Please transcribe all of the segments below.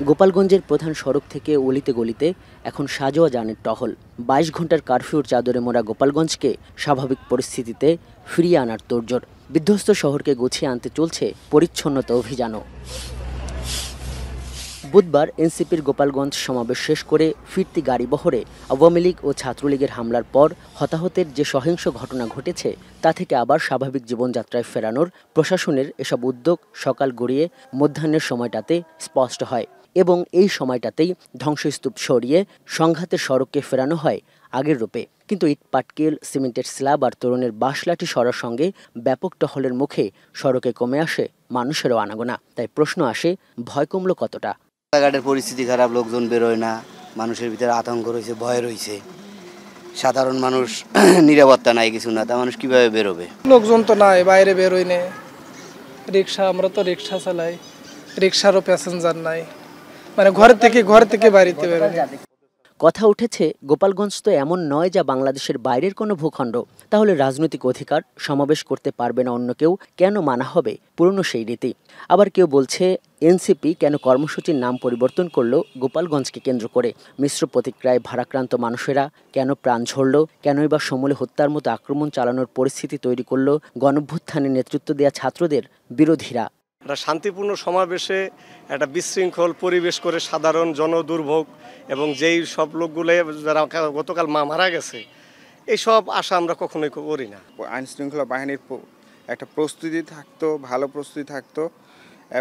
গোপালগঞ্জের প্রধান সড়ক থেকে অলিতে গলিতে এখন সাজোয়া যানের টহল। ২২ ঘন্টার কারফিউর চাদরে মোড়া গোপালগঞ্জকে স্বাভাবিক পরিস্থিতিতে ফিরিয়ে আনার তোড়জোড়। বিধ্বস্ত শহরকে গুছিয়ে আনতে চলছে পরিচ্ছন্নতা অভিযানও। বুধবার এনসিপির গোপালগঞ্জ সমাবেশ শেষ করে ফিরতি গাড়িবহরে আওয়ামী লীগ ও ছাত্রলীগের হামলার পর হতাহতের যে সহিংস ঘটনা ঘটেছে তা থেকে আবার স্বাভাবিক জীবনযাত্রায় ফেরানোর প্রশাসনের এসব উদ্যোগ সকাল গড়িয়ে মধ্যাহ্নের সময়টাতে স্পষ্ট হয় এবং এই সময়টাতেই ধ্বংসস্তূপ সরিয়ে সংঘাতের সড়ককে ফেরানো হয় আগের রূপে। কিন্তু ইট পাটকেল, সিমেন্টের স্ল্যাব আর তরুণের বাঁশলাঠি সরার সঙ্গে ব্যাপক টহলের মুখে সড়কে কমে আসে মানুষেরও আনাগোনা। তাই প্রশ্ন আসে, ভয় কমল কতটা? রাস্তাঘাটের পরিস্থিতি খারাপ, লোকজন বেরোয় না, মানুষের ভিতরে আতঙ্ক রয়েছে, ভয় রয়েছে। সাধারণ মানুষ নিরাপত্তা নাই, কিছু না, তা মানুষ কিভাবে বেরোবে? লোকজন তো নাই, বাইরে বেরোয় না। রিক্সা, আমরা তো রিক্সা চালাই, রিক্সারও প্যাসেঞ্জার নাই, মানে ঘর থেকে বাড়িতে বেরোয়। কথা উঠেছে, গোপালগঞ্জ তো এমন নয় যা বাংলাদেশের বাইরের কোনো ভূখণ্ড। তাহলে রাজনৈতিক অধিকার সমাবেশ করতে পারবে না অন্য কেউ, কেন মানা হবে পুরনো সেই রীতি? আবার কেউ বলছে, এনসিপি কেন কর্মসূচির নাম পরিবর্তন করলো গোপালগঞ্জকে কেন্দ্র করে? মিশ্র প্রতিক্রিয়ায় ভারাক্রান্ত মানুষেরা কেন প্রাণ ঝরল? কেনই বা সমূলে হত্যার মতো আক্রমণ চালানোর পরিস্থিতি তৈরি করলো গণঅভ্যুত্থানে নেতৃত্ব দেওয়া ছাত্রদের বিরোধীরা? একটা শান্তিপূর্ণ সমাবেশে একটা বিশৃঙ্খল পরিবেশ করে সাধারণ জনদুর্ভোগ এবং যেই সব লোকগুলো যারা গতকাল মারা গেছে, এইসব আশা আমরা কখনোই করি না। আইন শৃঙ্খলা বাহিনীর একটা প্রস্তুতি থাকতো, ভালো প্রস্তুতি থাকতো,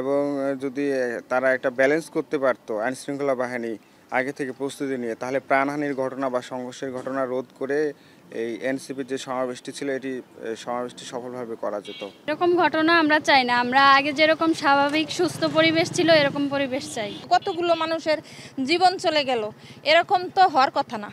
এবং যদি তারা একটা ব্যালেন্স করতে পারতো আইন শৃঙ্খলা বাহিনী আগে থেকে প্রস্তুতি নিয়ে, তাহলে প্রাণহানির ঘটনা বা সংঘর্ষের ঘটনা রোধ করে এই এনসিপির যে সমাবেশটি ছিল, এটি সমাবেশটি সফলভাবে করা যেত। এরকম ঘটনা আমরা চাই না। আমরা আগে যেরকম স্বাভাবিক সুস্থ পরিবেশ ছিল এরকম পরিবেশ চাই। কতগুলো মানুষের জীবন চলে গেল, এরকম তো হওয়ার কথা না।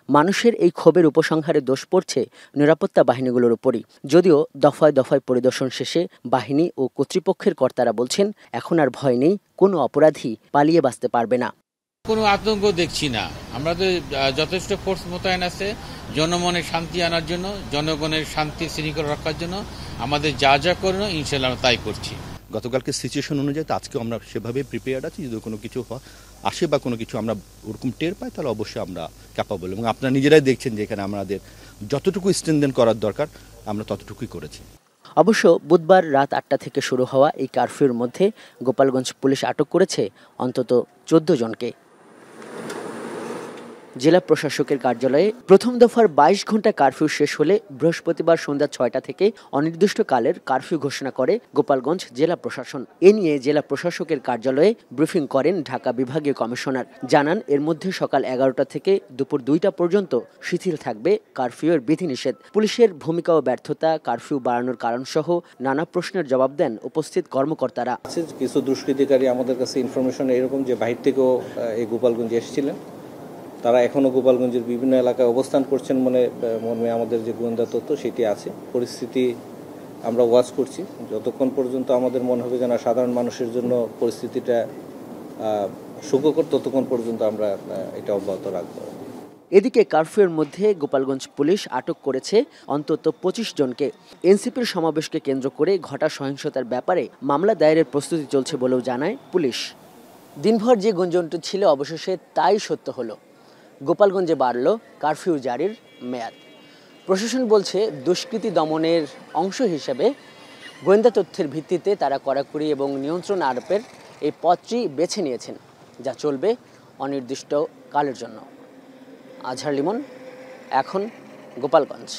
মানুষের এই ক্ষোভের উপসংহারে দোষ পড়ছে নিরাপত্তা বাহিনীগুলোর উপরই। যদিও দফায় দফায় পরিদর্শন শেষে বাহিনী ও কর্তৃপক্ষের কর্তারা বলছেন, এখন আর ভয় নেই, কোনো অপরাধী পালিয়ে বাঁচতে পারবে না। কোনো আতঙ্ক দেখছি না। আমরা তো যথেষ্ট ফোর্স মোতায়েন আছে জনমনে শান্তি আনার জন্য, জনগণের শান্তি শৃঙ্খলা রক্ষার জন্য। আমাদের যা যা করণীয় ইনশাআল্লাহ আমরা তাই করছি। গতকালকে সিচুয়েশন অনুযায়ী তো আজকে আমরা সেভাবে প্রিপেয়ার্ড আছি। যদি কোনো কিছু আসে বা কোনো কিছু আমরা ওরকম টের পাই, তাহলে অবশ্যই আমরা ক্যাপাবল। এবং আপনারা নিজেরাই দেখছেন যে এখানে আমাদের যতটুকু স্ট্রেনথেন করার দরকার আমরা ততটুকুই করেছি। অবশ্য বুধবার রাত ৮টা থেকে শুরু হওয়া এই কারফিউর মধ্যে গোপালগঞ্জ পুলিশ আটক করেছে অন্তত ১৪ জনকে। জেলা প্রশাসকের কার্যালয়ে প্রথম দফার ২২ ঘন্টা কারফিউ শেষ হলে বৃহস্পতিবার সন্ধ্যা ৬টা থেকে অনির্দিষ্টকালের কারফিউ ঘোষণা করে গোপালগঞ্জ জেলা প্রশাসন। এ নিয়ে জেলা প্রশাসকের কার্যালয়ে ব্রিফিং করেন ঢাকা বিভাগীয় কমিশনার। জানান, এর মধ্যে সকাল ১১টা থেকে দুপুর ২টা পর্যন্ত শিথিল থাকবে কারফিউয়ের বিধিনিষেধ। পুলিশের ভূমিকা ও ব্যর্থতা, কারফিউ বাড়ানোর কারণসহ নানা প্রশ্নের জবাব দেন উপস্থিত কর্মকর্তারা। কিছু দুষ্কৃতিকারী আমাদের কাছে ইনফরমেশন এরকম যে বাহির থেকেও এই গোপালগঞ্জে এসেছিলেন। তারা এখনও গোপালগঞ্জের বিভিন্ন এলাকায় অবস্থান করছেন মর্মে আমাদের যে গোয়েন্দা তথ্য সেটি আছে। পরিস্থিতি আমরা ওয়াচ করছি। যতক্ষণ পর্যন্ত আমাদের মনে হবে যেন সাধারণ মানুষের জন্য পরিস্থিতিটা সুখকর, ততক্ষণ পর্যন্ত আমরা এটা অব্যাহত রাখব। এদিকে কারফিউর মধ্যে গোপালগঞ্জ পুলিশ আটক করেছে অন্তত ২৫ জনকে। এনসিপির সমাবেশকে কেন্দ্র করে ঘটা সহিংসতার ব্যাপারে মামলা দায়েরের প্রস্তুতি চলছে বলেও জানায় পুলিশ। দিনভর যে গুঞ্জনটি ছিল অবশেষে তাই সত্য হলো। গোপালগঞ্জে বাড়ল কারফিউ জারির মেয়াদ। প্রশাসন বলছে, দুষ্কৃতী দমনের অংশ হিসেবে গোয়েন্দা তথ্যের ভিত্তিতে তারা কড়াকড়ি এবং নিয়ন্ত্রণ আরোপের এই পথটি বেছে নিয়েছেন, যা চলবে অনির্দিষ্ট কালের জন্য। আজহার লিমন, এখন গোপালগঞ্জ।